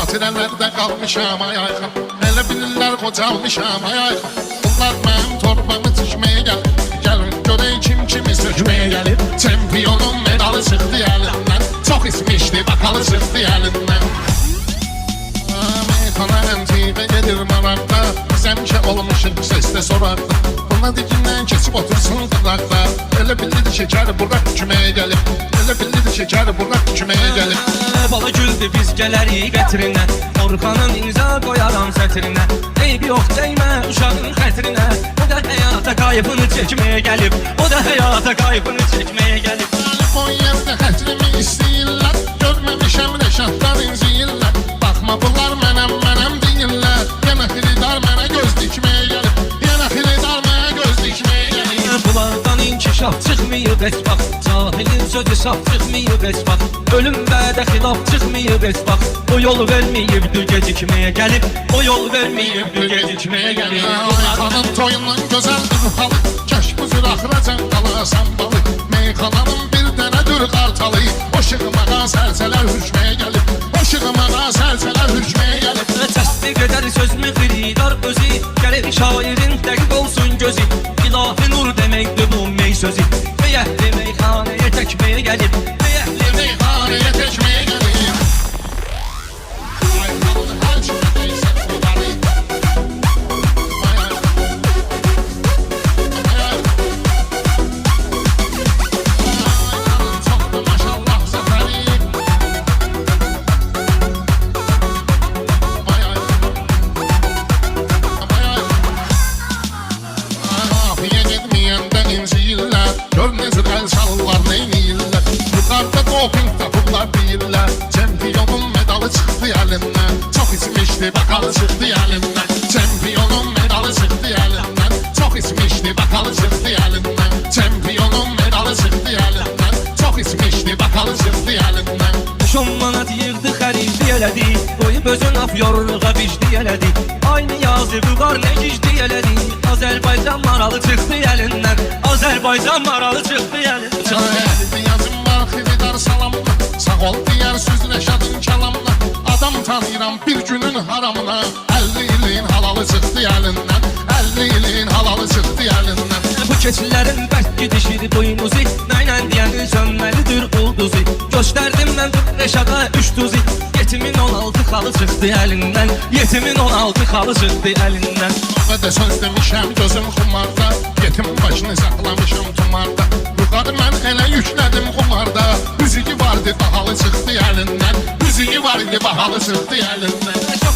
Xatirələrdə qalmışam ayayxan, elə bilirlər qocalmışam ayayxan. Bunlar mənim torbamı tikməyə gəlir, gəlin görək kim kimi sökməyə gəlir. Çempionun medalı çıxdı əlindən, çox ismişdi bakalı çıxdı əlindən. Meyxana əntiqə gedir maraqda, biz həmişə olmuşuq səsdə soraqda. Buna dikindən keçib otursun qıraqda, elə bilirdi şəkər buraq küməyə gəlib, elə bilirdi şəkər buraq küməyə gəlib. Bala güldü biz gələrik qətrinə, Orxanın imza qoyaram sətrinə. Eybi yox dəymə uşağın xətrinə, o da həyata qayıbını çəkməyə gəlib, o da həyata qayıbını çəkməyə gəlib. Telefon yerdə xətrimi istəyirlər, görməmişəm rəşadlar inciyirlər. Baxma bunlar mənəm deyirlər, yenə xiridar mənə göz dikməyə gəlib, yenə xiridar mənə göz dikməyə gəlib. Bunlardan inkişaf çıxmayıb heç vaxt, cahilin sözü saf çıxmayıb heç vaxt, ölüm vədə xilaf çıxmayıb heç vaxt. O yol verməyibdir gecikməyə gəlib, o yol verməyibdir gecikməyə gəlib. Meyxanın toyundan gözəldir halı, kəş bu cür axıracan qalasan balı. Meyxananın bir dənədir qartalı, o şığımağa səlsələr hüşməyə gəlib, o şığımağa səlsələr hüşməyə gəlib. Təsdiq edər sözümü xiridar özü, gəlir şairin dəqiq olsun gözü. İlahi nur deməkdir bu mey sözü, meyəhli meyxanəyə təkməyə gəlib, meyəhli meyxanəyə təkməyə gəlib. Gör necə əl çalırlar, neyniyirlər. Yuxarıda doping tapırlar deyirlər. Çempionun medalı çıxdı əlindən, çox içmişdi bakalı çıxdı əlindən. Çempionun medalı çıxdı əlindən, çox içmişdi bakalı çıxdı əlindən. Çempionun medalı çıxdı əlindən, çox içmişdi bakalı çıxdı əlindən. 10 manat yığdı xəridi elədi, qoyub özün af yoruluğa vicdi elədi. Aynı yazığı var nə gicdi elədi, Azərbaycan maralı çıxdı əlindən, Azərbaycan maralı çıxdı əlindən. Əldə yazım var xiridar salamla, sağ ol deyər söz Rəşadın kəlamla. Adam tanıyıram bir günün haramına, 50 ilin halalı çıxdı əlindən, 50 ilin halalı çıxdı əlindən. Bu keçilərin bərk gidişir boynuzu, nəylə deyəni sönməlidir ulduzu. Göstərdim mən Rəşada 3 tuzi, yetimin 16 xalı çıxdı əlindən, yetimin 16 xalı çıxdı əlindən. Və də söz demişəm gözüm xumarda, yetim başını saxlamışam tumarda. Yuxarı mən elə yüklədim xumarda, müziği vardı bahalı çıxdı əlindən, müziği vardı bahalı çıxdı əlindən.